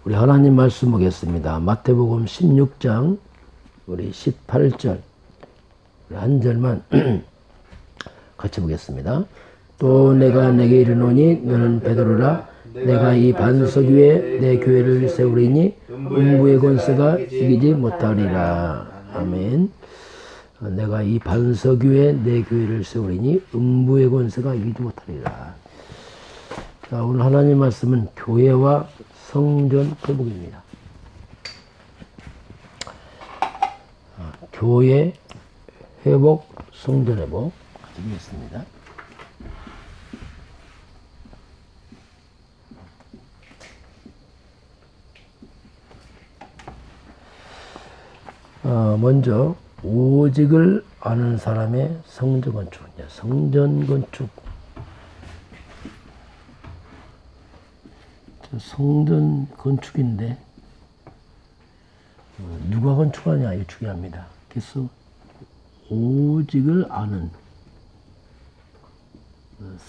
우리 하나님 말씀 보겠습니다. 마태복음 16장 우리 18절 한 절만 같이 보겠습니다. 또 내가 내게 이르노니 너는 베드로라. 내가 이 반석 위에 내 교회를 세우리니 음부의 권세가 이기지 못하리라. 아멘. 내가 이 반석 위에 내 교회를 세우리니 음부의 권세가 이기지 못하리라. 자, 오늘 하나님 말씀은 교회와 성전 회복입니다. 교회 회복, 성전 회복 드리겠습니다. 먼저 오직을 아는 사람의 성전 건축, 성전 건축. 성전 건축인데 누가 건축하냐 이게 중요합니다. 그래서 오직을 아는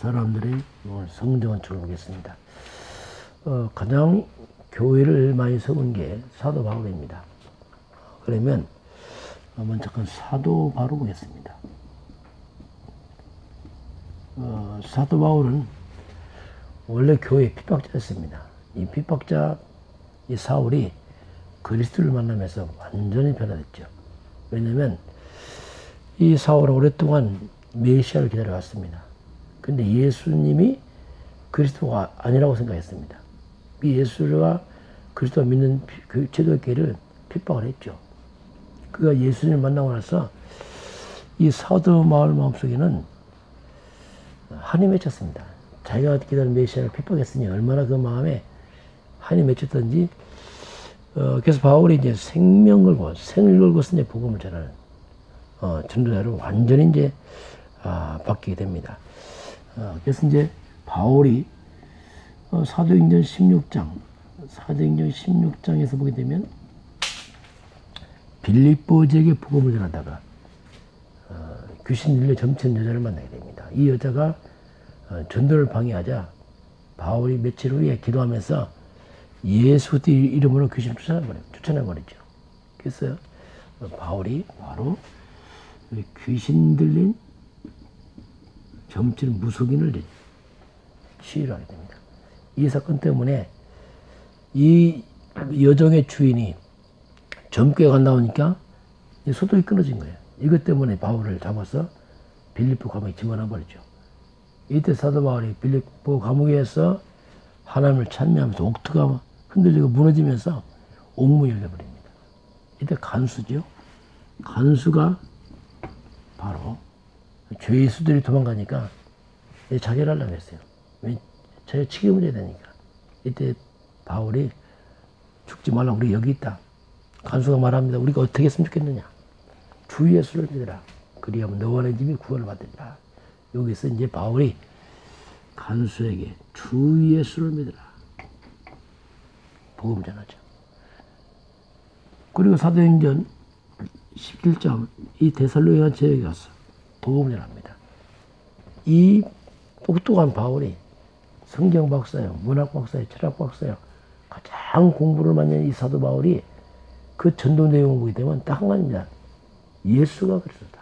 사람들의 오늘 성전 건축을 보겠습니다. 가장 교회를 많이 세운 게 사도 바울입니다. 그러면 먼저 사도 바울 보겠습니다. 사도 바울은 원래 교회 핍박자였습니다. 이 핍박자 이 사울이 그리스도를 만나면서 완전히 변화됐죠. 왜냐하면 이 사울은 오랫동안 메시아를 기다려왔습니다. 근데 예수님이 그리스도가 아니라고 생각했습니다. 이 예수가 그리스도가 믿는 그 제도교회를 핍박을 했죠. 그가 예수님을 만나고 나서 이 사도 바울 마음속에는 한이 맺혔습니다. 자기가 기다린 메시아를 핍박했으니 얼마나 그 마음에 한이 맺혔던지, 그래서 바울이 이제 생을 걸고서 이제 복음을 전하는, 전도자로 완전히 이제, 바뀌게 됩니다. 그래서 이제 바울이, 사도행전 16장에서 보게 되면, 빌립보지역에 복음을 전하다가, 귀신 들려 점치는 여자를 만나게 됩니다. 이 여자가 전도를 방해하자 바울이 며칠 후에 기도하면서 예수 이름으로 귀신을 쫓아내버렸죠. 그래서 바울이 바로 귀신 들린 점치는 무속인을 시위를 하게 됩니다. 이 사건 때문에 이 여종의 주인이 점괘가 안 나오니까 소독이 끊어진 거예요. 이것 때문에 바울을 잡아서 빌립보 감옥에 집어넣어버렸죠. 이때 사도 바울이 빌립보 감옥에서 하나님을 찬미하면서 옥토가 흔들리고 무너지면서 옥문이 열려버립니다. 이때 간수죠. 간수가 바로 죄의 수들이 도망가니까 자결 하려고 했어요. 왜? 자기가 책임을 져야 되니까. 이때 바울이 죽지 말라고 우리 여기 있다. 간수가 말합니다. 우리가 어떻게 했으면 좋겠느냐. 주 예수를 믿으라. 그리하면 너와 내 집이 구원을 받으리라. 여기서 이제 바울이 간수에게 주 예수를 믿으라. 복음 전하죠. 그리고 사도행전 17장 이 데살로니가 지역에 가서 복음을 전합니다. 이 똑똑한 바울이 성경 박사요, 문학 박사요, 철학 박사요. 가장 공부를 많이 한 이 사도 바울이 그 전도 내용을 보게 되면 딱 한 가지입니다. 예수가 그리스도다.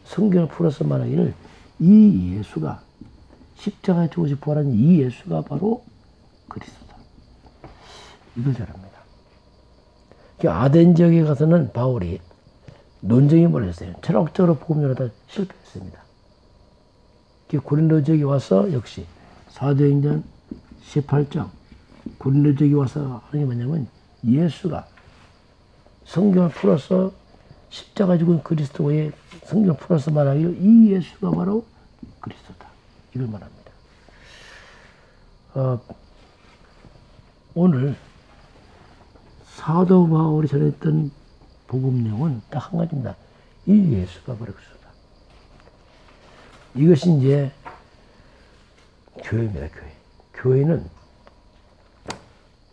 성경을 풀어서 말하기를 이 예수가 십자가에 죽으시 부활한 이 예수가 바로 그리스도다. 이걸 잘합니다. 아덴 지역에 가서는 바울이 논쟁이 벌어졌어요. 철학적으로 복음 전하다 실패했습니다. 고린도 지역에 와서 역시 사도행전 18장 고린도 지역에 와서 하는 게 뭐냐면 예수가 성경을 풀어서 십자가 죽은 그리스도의 성경을 풀어서 말하기로 이 예수가 바로 그리스도다. 이걸 말합니다. 오늘 사도 바울이 전했던 복음 내용은 딱 한 가지입니다. 이 예수가 바로 그리스도다. 이것이 이제 교회입니다. 교회. 교회는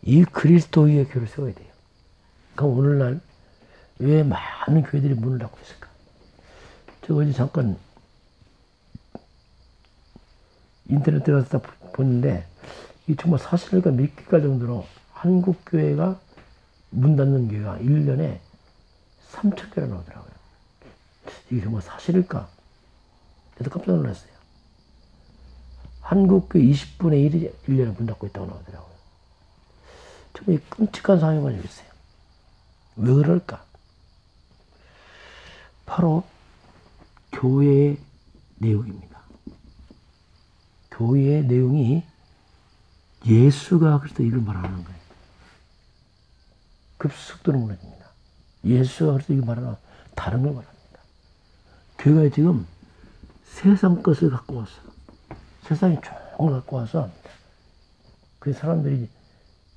이 그리스도의 교회를 세워야 돼요. 그럼 오늘날 왜 많은 교회들이 문을 닫고 있을까? 제가 어제 잠깐 인터넷 들어가서 보는데 이 정말 사실일까 믿기가 정도로 한국 교회가 문 닫는 교회가 1년에 3,000개나 나오더라고요. 이게 정말 사실일까? 저도 깜짝 놀랐어요. 한국 교회 20분의 1이 1년에 문 닫고 있다고 나오더라고요. 정말 끔찍한 상황이 벌어지고 있어요. 왜 그럴까? 바로 교회의 내용입니다. 교회의 내용이 예수가 그리스도 이걸 말하는 거예요. 급속도로 무너집니다. 예수가 그리스도 이걸 말하나 다른 걸 말합니다. 교회가 지금 세상 것을 갖고 와서 세상이 좋은 걸 갖고 와서 그 사람들이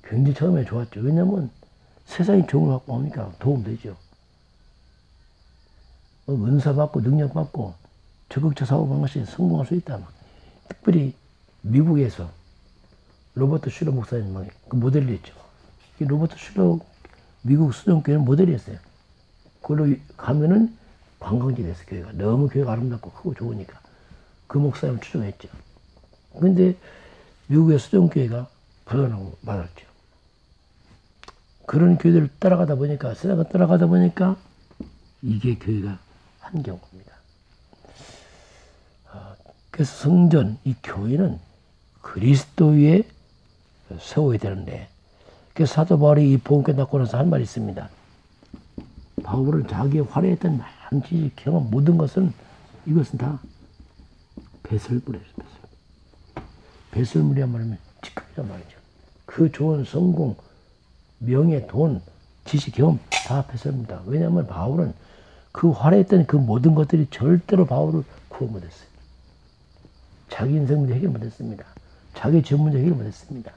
굉장히 처음에 좋았죠. 왜냐하면 세상이 좋은 걸 갖고 오니까 도움되죠. 은사 받고 능력 받고 적극적 사고 방식에 성공할 수 있다. 특별히 미국에서 로버트 슐러 목사님 그 모델이 있죠. 이 로버트 슐러 미국 수정교회는 모델이었어요. 그걸로 가면은 관광지 됐어요. 교회가 너무 교회가 아름답고 크고 좋으니까 그 목사님을 추종했죠. 근데 미국의 수정교회가 불안하고 맞았죠. 그런 교회들을 따라가다 보니까 세상을 따라가다 보니까 이게 교회가 한계인 겁니다. 그래서 성전, 이 교회는 그리스도 위에 세워야 되는데, 그래서 사도 바울이 이 복음을 닫고 나서 한 말이 있습니다. 바울은 자기의 화려했던 많은 지식, 경험, 모든 것은 이것은 다 배설물이에요. 배설물이란 말이면 직급이란 말이죠. 그 좋은 성공, 명예, 돈, 지식, 경험 다 배설물이다. 왜냐하면 바울은 그 화려했던 그 모든 것들이 절대로 바울을 구원 못했어요. 자기 인생 문제 해결 못했습니다. 자기 전 문제 해결 못했습니다.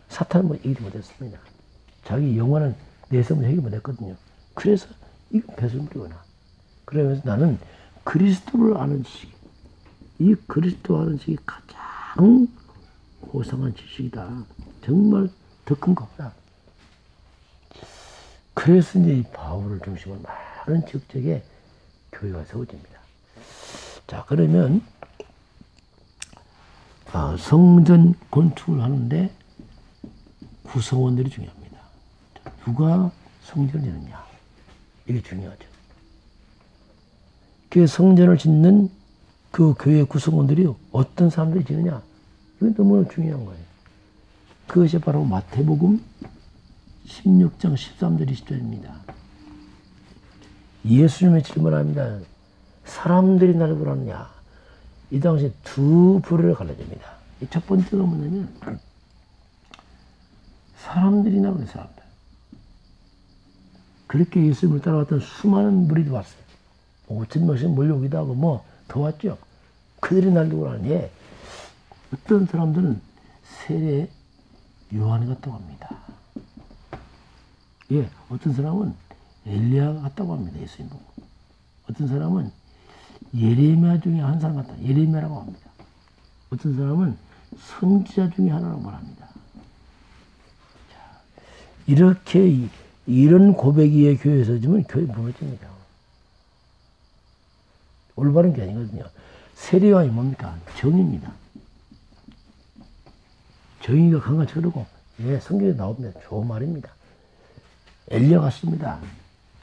사탄은 해결 못했습니다. 자기 영원한 내세 문제 해결 못했거든요. 그래서 이거 배설물이구나. 그러면서 나는 그리스도를 아는 지식, 이 그리스도 아는 지식이 가장 고상한 지식이다. 정말 더 큰 거다. 그래서 이제 이 바울을 중심으로 많은 지역적에 교회가 세워집니다. 자, 그러면 성전 건축을 하는데 구성원들이 중요합니다. 누가 성전을 짓느냐, 이게 중요하죠. 그 성전을 짓는 그 교회 구성원들이 어떤 사람들이 짓느냐, 이게 너무나 중요한 거예요. 그것이 바로 마태복음 16장 13절 20절입니다. 예수님의 질문합니다. 사람들이 나를 보라느냐. 이 당시에 두 부류를 갈라집니다. 첫 번째가 뭐냐면 사람들이 나를 사람들. 그렇게 예수님을 따라왔던 수많은 무리도 왔어요. 5,000명씩 몰려오기도 하고 뭐 더 왔죠. 그들이 나를 보라느냐. 예. 어떤 사람들은 세례 요한이 같다고 합니다. 예, 어떤 사람은 엘리야가 같다고 합니다. 예수님 보고. 어떤 사람은 예레미야 중에 한 사람 같다. 예레미야라고 합니다. 어떤 사람은 선지자 중에 하나라고 말합니다. 자, 이렇게 이런 고백이 교회에서 지면 교회 무너집니다. 올바른 게 아니거든요. 세례요한이 뭡니까? 정의입니다. 정의가 강같이 흐르고, 예, 성경에 나옵니다. 좋은 말입니다. 엘리야 같습니다.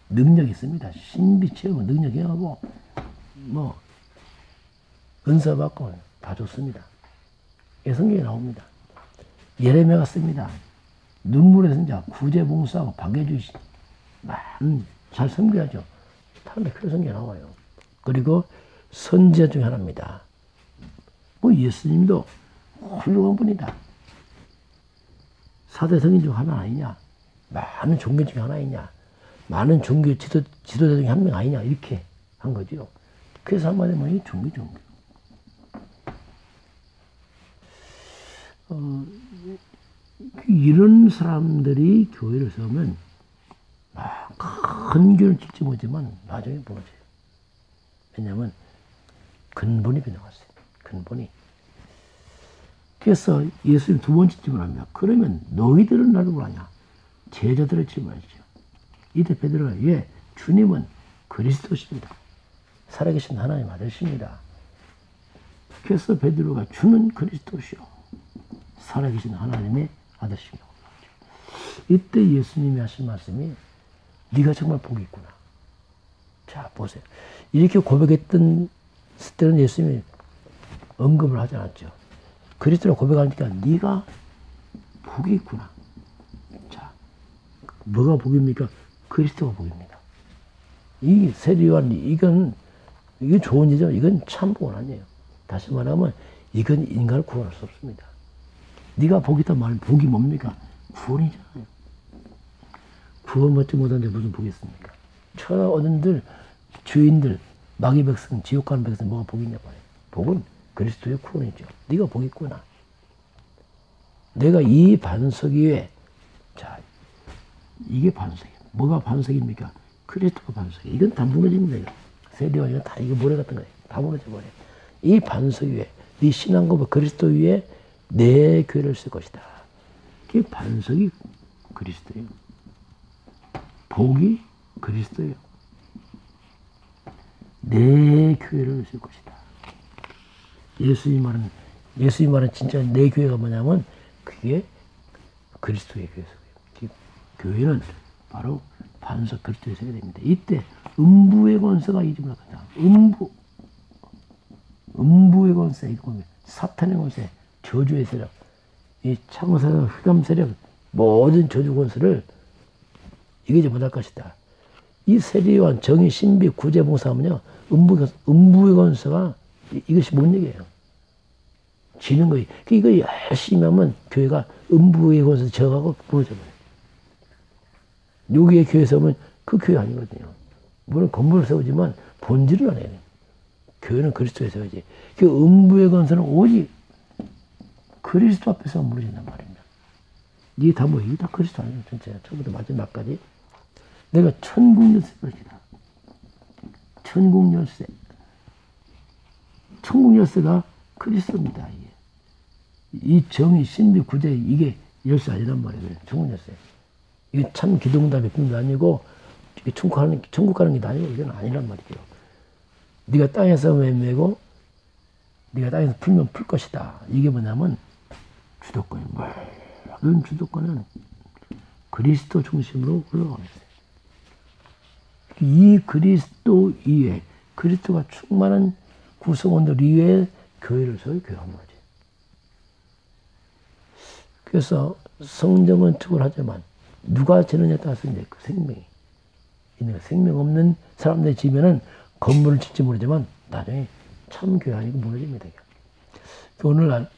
능력 있습니다. 신비 체험을 능력 행하고, 뭐, 은사 받고 다 좋습니다. 예, 성경에 나옵니다. 예레미야 같습니다. 눈물의 선자, 구제봉사하고 박해주시, 잘 섬겨야죠. 다른데 그런 성경에 나와요. 그리고 선지자 중에 하나입니다. 뭐 예수님도 훌륭한 분이다. 4대 성인 중 하나 아니냐? 많은 종교 중에 하나 아니냐? 많은 종교 지도자 중에 한 명 아니냐? 이렇게 한 거죠. 그래서 한마디로 말하면 종교. 이런 사람들이 교회를 세우면 큰 교회를 짓지 못하지만 나중에 무너져요. 왜냐하면 근본이 변해갔어요. 근본이. 그래서 예수님 두 번째 질문합니다. 그러면 너희들은 나를 뭐하냐? 제자들을 질문하시죠. 이때 베드로가 예, 주님은 그리스도십니다. 살아계신 하나님 아들십니다. 그래서 베드로가 주는 그리스도시오. 살아계신 하나님의 아들이십니다. 이때 예수님이 하신 말씀이 네가 정말 복이 있구나. 자, 보세요. 이렇게 고백했던 때는 예수님이 언급을 하지 않았죠. 그리스도로 고백하니까 네가 복이 있구나. 자, 뭐가 복입니까? 그리스도가 복입니다. 이 세리요한 이건 좋은 일이죠. 이건 참 복은 아니에요. 다시 말하면 이건 인간을 구원할 수 없습니다. 네가 복이 있단 말은 복이 뭡니까? 구원이잖아요. 구원 받지 못하는데 무슨 복이 있습니까? 천하 어른들, 주인들, 마귀 백성, 지옥 가는 백성 뭐가 복이 있냐 말이에요. 복은 그리스도의 구원이죠. 네가 복이 있구나. 내가 이 반석 위에, 자, 이게 반석이에요. 뭐가 반석입니까? 그리스도가 반석이에요. 이건 다 무너집니다. 이거. 세리와 이건 다 이거 모래 같은 거예요. 다 무너져 버려요. 이 반석 위에, 네 신앙 고백 그리스도 위에 내 교회를 쓸 것이다. 그 반석이 그리스도예요. 복이 그리스도예요. 내 교회를 쓸 것이다. 예수님 말은 진짜 내 교회가 뭐냐면 그게 그리스도의 교회예요. 교회는 바로 반석 그리스도의 세계가 됩니다. 이때 음부의 권세가 이집을 하다. 음부의 권세, 이거 보면 사탄의 권세, 저주의 세력, 이 창세력, 흑암 세력, 모든 저주 권세를 이기지 못할 것이다. 이 세리요한 정의, 신비, 구제, 봉사하면요, 음부의 권세가 이것이 못 이겨요. 지는 거예요. 이거 열심히 하면 교회가 음부의 권세 저하고 무너져버려요. 여기에 교회 세우면 그 교회 아니거든요. 물론 건물을 세우지만 본질은 안 해요. 교회는 그리스도에 세워야지. 그 음부의 권세는 오직 그리스도 앞에서 무너진단 말입니다. 이게 다 뭐예요? 이게 다 그리스도 아니에요. 진짜. 처음부터 마지막까지. 내가 천국 열쇠 것이다. 천국 열쇠. 천국 열쇠가 그리스도입니다. 이게. 이 정의, 신비, 구제, 이게 열쇠 아니란 말이에요. 천국 열쇠. 이게 참 기도응답의 비밀도 아니고, 이게 천국 가는 게 아니고, 이건 아니란 말이죠. 네가 땅에서 매매고, 네가 땅에서 풀면 풀 것이다. 이게 뭐냐면, 주도권이 모든 주도권은 그리스도 중심으로 흘러가고 있어요. 이 그리스도 이외에, 그리스도가 충만한 구성원들 이외에 교회를 세워요. 교회가 뭐지? 그래서 성전 건축을 하지만 누가 지느냐에 따라서 이제 그 생명이 있는 생명 없는 사람들이 지면은 건물을 짓지 모르지만 나중에 참 교회 아니고 무너집니다. 오늘날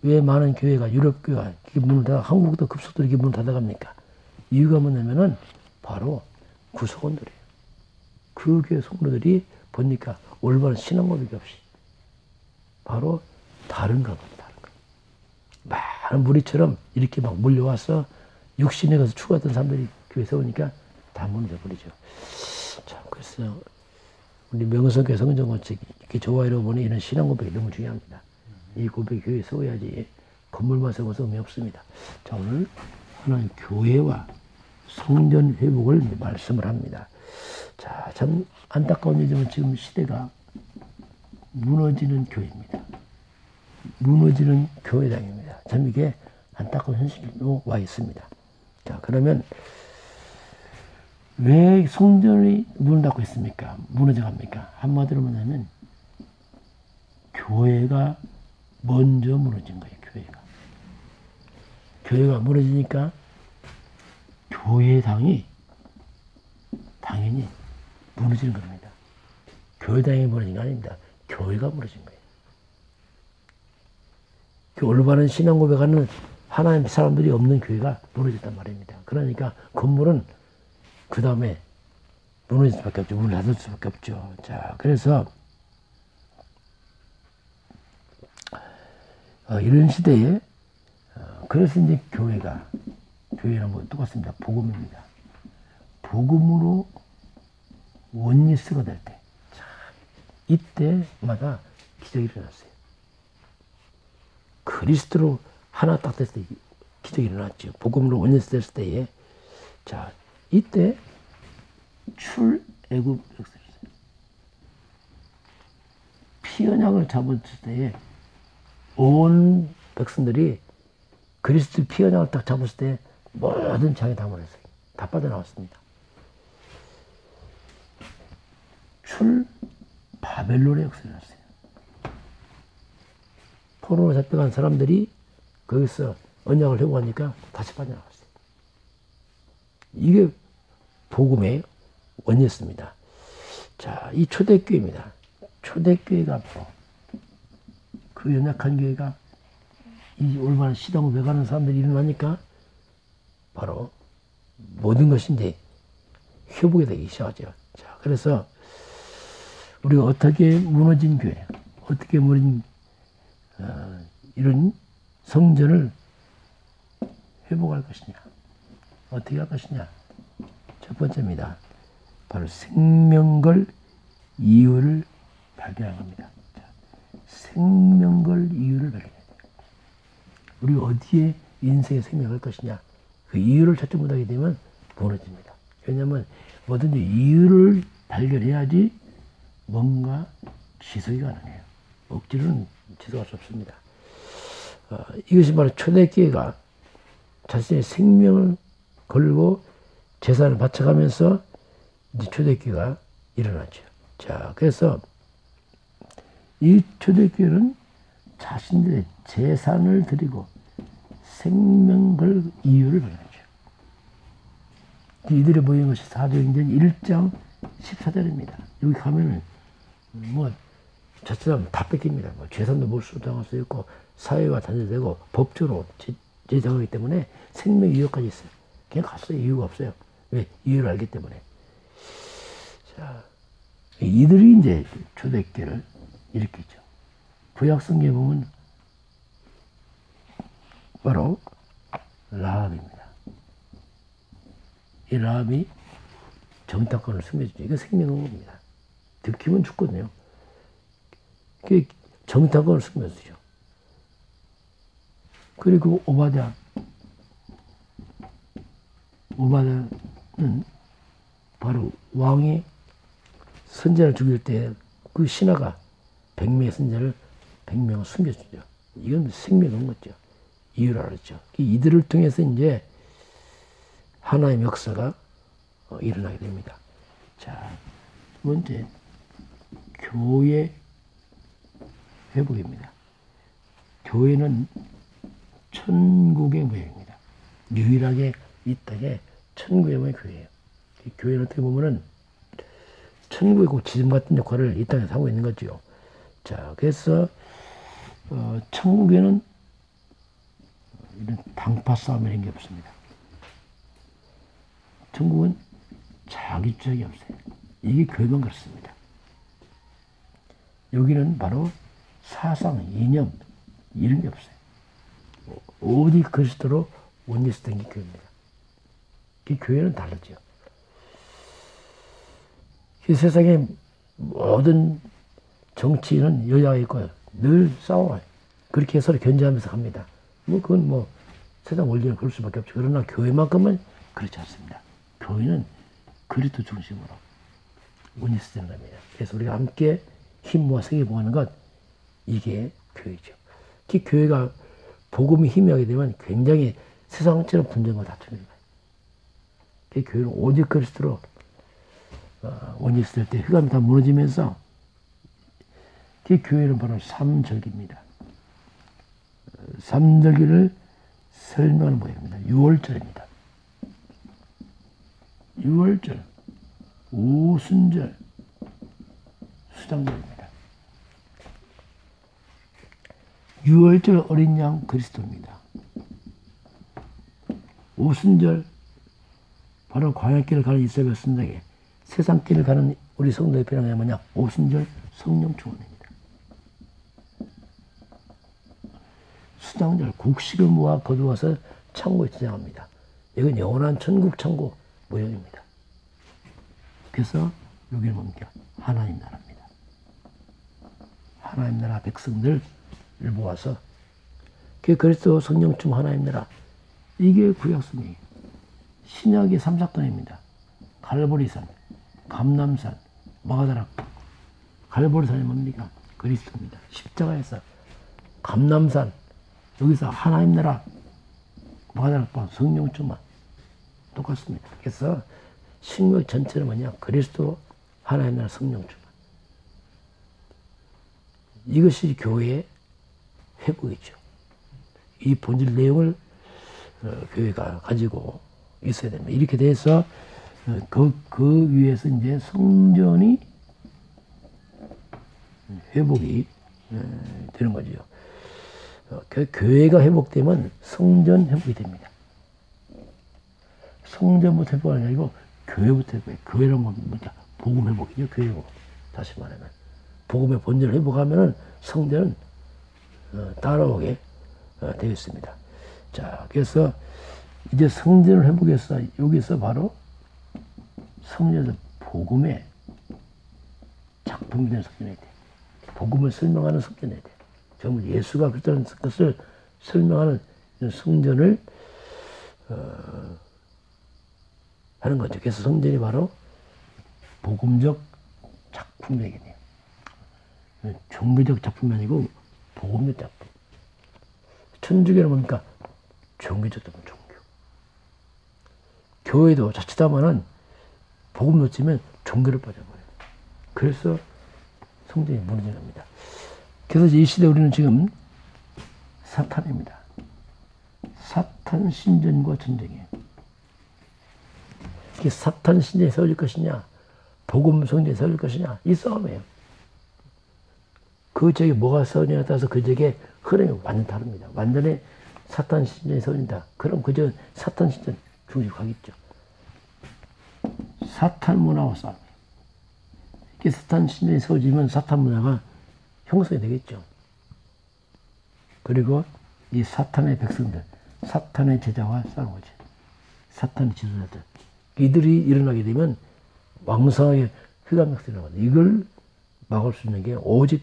왜 많은 교회가 유럽 교회가 문을 닫아 한국도 급속도로 이렇게 문을 닫아갑니까? 이유가 뭐냐면은 바로 구성원들이에요. 그 교회 성도들이 보니까 올바른 신앙 고백이 없이 바로 다른가 봐요. 많은 무리처럼 이렇게 막 몰려와서 육신에 가서 추구했던 사람들이 교회 세우니까 다 무너져 버리죠. 참, 그래서 우리 명성교회 성전건축 이렇게 좋아하려고 보니 이런 신앙 고백이 너무 중요합니다. 이 고백이 교회에 세워야지 건물만 세워서 의미 없습니다. 자, 오늘 하나님 교회와 성전 회복을 말씀을 합니다. 자, 참 안타까운 일이지만 지금 시대가 무너지는 교회입니다. 무너지는 교회당입니다. 참 이게 안타까운 현실로 와 있습니다. 자, 그러면 왜 성전이 문을 닫고 있습니까? 무너져 갑니까? 한마디로 말하면 교회가 먼저 무너진 거예요. 교회가 무너지니까 교회당이 당연히 무너지는 겁니다. 교회당이 무너진 게 아닙니다. 교회가 무너진 거예요. 그 올바른 신앙 고백하는 하나님 사람들이 없는 교회가 무너졌단 말입니다. 그러니까 건물은 그 다음에 무너질 수밖에 없죠. 문을 닫을 수밖에 없죠. 자, 그래서 이런 시대에 그래서 이제 교회는 뭐 똑같습니다. 복음입니다. 복음으로 원리스가 될 때, 이때마다 기적이 일어났어요. 그리스도로 하나 딱 됐을 때 기적이 일어났죠. 복음으로 원리스 됐을 때에, 자, 이때 출애굽 역사였어요. 피 언약을 잡았을 때에 온 백성들이 그리스도 피언약을 딱 잡았을 때 모든 장이 다 몰렸어요. 다 빠져나왔습니다. 출 바벨론의 역사였어요. 포로로 잡혀간 사람들이 거기서 언약을 회복하니까 다시 빠져나갔어요. 이게 복음의 원리였습니다. 자, 이 초대교회입니다. 초대교회가 바로 그 연약한 교회가 이 올바른 시동을 외가는 사람들이 일어나니까 바로 모든 것이 이제 회복이 되기 시작하죠. 자, 그래서 우리가 어떻게 무너진 교회, 어떻게 무너진 이런 성전을 회복할 것이냐, 어떻게 할 것이냐. 첫 번째입니다. 바로 생명걸 이유를 발견한 겁니다. 자, 생명걸 이유를 발견해야 돼요. 우리가 어디에 인생의 생명을 할 것이냐, 그 이유를 찾지 못하게 되면 무너집니다. 왜냐하면 뭐든지 이유를 발견해야지 뭔가 지속이 가능해요. 억지로는 지속할 수 없습니다. 이것이 바로 초대교회가 자신의 생명을 걸고 제사를 바쳐가면서 이제 초대교회가 일어나죠. 자, 그래서 이 초대교회는 자신들의 재산을 드리고 생명 걸 이유를 발견하죠. 이들이 모인 것이 사도행전 1장 14절입니다. 여기 가면은 뭐 자칫하면 다 뺏깁니다. 뭐 재산도 몰수당할 수 있고 사회가 단절되고 법적으로 제정하기 때문에 생명 이유까지 있어요. 그냥 갔어요. 이유가 없어요. 왜? 이유를 알기 때문에. 자, 이들이 이제 초대교회를 일으켰죠. 구약성경에 보면 바로 라합입니다. 이 라합이 정탐꾼을 숨겨주죠. 이거 생명언급입니다. 들키면 죽거든요. 그 정탐꾼을 숨겨주죠. 그리고 오바댜는 바로 왕이 선지자를 죽일 때 그 신하가 100명의 선지자를 100명을 숨겨주죠. 이건 생명인 거죠. 이유를 알았죠. 이들을 통해서 이제 하나님의 역사가 일어나게 됩니다. 자, 두 번째, 교회 회복입니다. 교회는 천국의 모형입니다. 유일하게 이 땅에 천국의 모형의 교회예요. 이 교회는 어떻게 보면은 천국의 그 지점 같은 역할을 이 땅에서 하고 있는 거죠. 자, 그래서 천국에는 이런 당파 싸움 이런 게 없습니다. 천국은 자기 주장이 없어요. 이게 교회만 그렇습니다. 여기는 바로 사상, 이념 이런 게 없어요. 오직 그리스도로 원리스된 게 교회입니다. 이 교회는 다르죠. 이 세상의 모든 정치인은 여야가 있고 늘 싸워요. 그렇게 서로 견제하면서 갑니다. 뭐 그건 뭐 세상 원리는 그럴 수밖에 없죠. 그러나 교회만큼은 그렇지 않습니다. 교회는 그리스도 중심으로 원리스된 겁니다. 그래서 우리가 함께 힘 모아 세계복음하는 것, 이게 교회죠. 특히 교회가 복음이 희미하게 되면 굉장히 세상처럼 분쟁과 다투는 거예요. 교회는 오직 그리스도로 원리스될 때 흑암이 다 무너지면서 그 교회는 바로 삼절기입니다. 삼절기를 설명하는 모양입니다. 6월절입니다. 6월절, 오순절, 수장절입니다. 6월절 어린 양 그리스도입니다. 오순절 바로 광야길을 가는 이스라엘 백성에게 세상길을 가는 우리 성도의 필요한 게 뭐냐? 오순절 성령 충만입니다. 수장절 곡식을 모아 거두어서 창고에 저장합니다. 이건 영원한 천국 창고 모형입니다. 그래서 여기는 뭡니까? 하나님 나라입니다. 하나님 나라 백성들을 모아서 그 그리스도 성령 충만 하나님 나라, 이게 구약성이에요. 신약의 3사건입니다. 갈보리산, 감람산, 마가다락. 갈보리산이 뭡니까? 그리스도입니다. 십자가에서 감람산, 여기서 하나님 나라, 마다락방 성령 충만 똑같습니다. 그래서 신구약 전체는 뭐냐? 그리스도 하나님 나라 성령 충만. 이것이 교회의 회복이죠. 이 본질 내용을 교회가 가지고 있어야 됩니다. 이렇게 돼서 그 위에서 이제 성전이 회복이 되는 거죠. 교회가 회복되면 성전 회복이 됩니다. 성전부터 회복이 아니고 교회부터 회복해요. 교회는 뭐냐? 복음 회복이죠. 교회 회복. 다시 말하면 복음의 본질을 회복하면은 성전은 따라오게 되겠습니다. 자, 그래서 이제 성전을 회복해서 여기서 바로 성전에서 복음의 작품이 되는 성전이 돼. 복음을 설명하는 성전이 돼. 전부 예수가 그랬다는 것을 설명하는 성전을 하는 거죠. 그래서 성전이 바로 복음적 작품이겠네요. 종교적 작품이 아니고 복음적 작품. 천주교는 뭡니까? 종교적 작품, 종교. 교회도 자칫하면은 복음 놓치면 종교를 빠져버려요. 그래서 성전이 무너져 갑니다. 그래서 이 시대 우리는 지금 사탄입니다. 사탄 신전과 전쟁이에요. 이게 사탄 신전이 세워질 것이냐, 복음 성전이 세워질 것이냐, 이 싸움이에요. 그 지역에 뭐가 세워지냐에 따라서 그 지역의 흐름이 완전 다릅니다. 완전히 사탄 신전이 세워진다. 그럼 그 지역은 사탄 신전 중심으로 가겠죠. 사탄 문화와 싸움이에요. 이게 사탄 신전이 세워지면 사탄 문화가 형성이 되겠죠. 그리고 이 사탄의 백성들, 사탄의 제자와 싸우는 거죠. 사탄의 지도자들. 이들이 일어나게 되면 왕성하게 흑암역설이 나거든요. 이걸 막을 수 있는 게 오직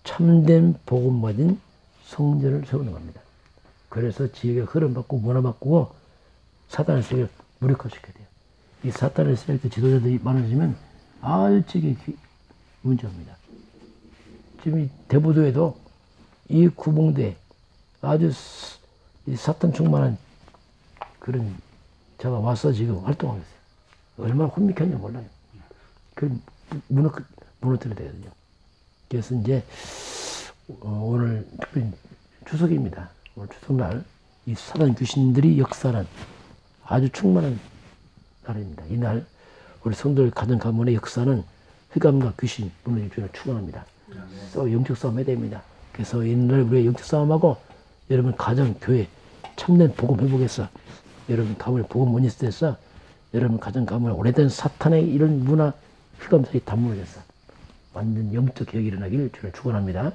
참된 복음 받은 성전을 세우는 겁니다. 그래서 지역의 흐름 바꾸고 문화 바꾸고 사탄의 세력을 무력화시켜야 돼요. 이 사탄의 세력들 지도자들이 많아지면 아주 지역에 문제입니다. 지금 이 대부도에도 이 구봉대 아주 이 사탄 충만한 그런 자가 와서 지금 활동하고 있어요. 얼마나 혼미한지 몰라요. 그 무너뜨려야 되거든요. 그래서 이제 오늘 특별히 추석입니다. 오늘 추석날 이 사단 귀신들이 역사하는 아주 충만한 날입니다. 이날 우리 성도들 가정 가문의 역사는 흑암과 귀신 무너짐 주를 축원합니다. 또 영적 싸움 해야 됩니다. 그래서 이날 우리가 영적 싸움하고 여러분 가정, 교회 참된 복음 회복해서 여러분 가문에 복음 못 있을 때서 여러분 가정 가문에 오래된 사탄의 이런 문화 흑암사이 다 무너졌어. 완전 영적 개혁이 일어나길 주를 축원합니다.